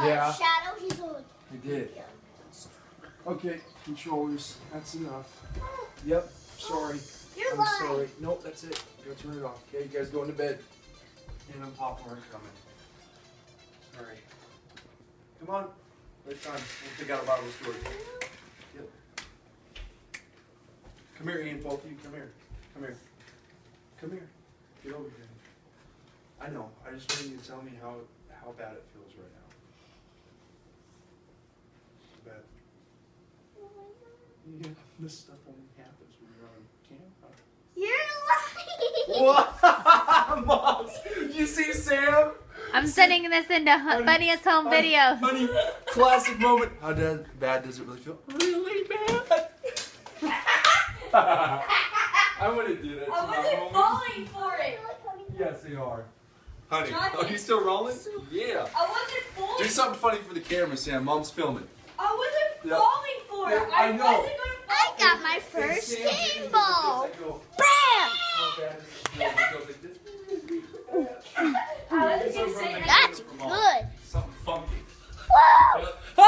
Yeah. shadow he's on. I did. Okay, controllers. That's enough. Yep. Sorry. You're I'm lying. sorry. Nope, that's it. Go turn it off. Okay, you guys going to bed. And I'm popcorn coming. Sorry. Come on. It's time. We'll pick out a Bible story. Yep. Come here, Ian, both of you. Come here. Come here. Come here. Get over here. I know. I just want you to tell me how bad it feels right now. Bad. Yeah, this stuff only happens when you're on camera. You're lying. What? Moms, you see Sam? I'm sending this into funniest home videos. Honey, classic moment. How bad does it really feel? Really bad. I want to do that. I wasn't falling for it. Yes, they are. Honey, Johnny. are you still rolling? Yeah. I wasn't falling. Do something funny for the camera, Sam. Mom's filming. I wasn't Yep. falling for it. Yeah, I know. wasn't gonna fall. I got my first Sam, game ball. I go, Bam! how bad does it feel? It goes like this. I was gonna say that. That's good. Something funky. Woo!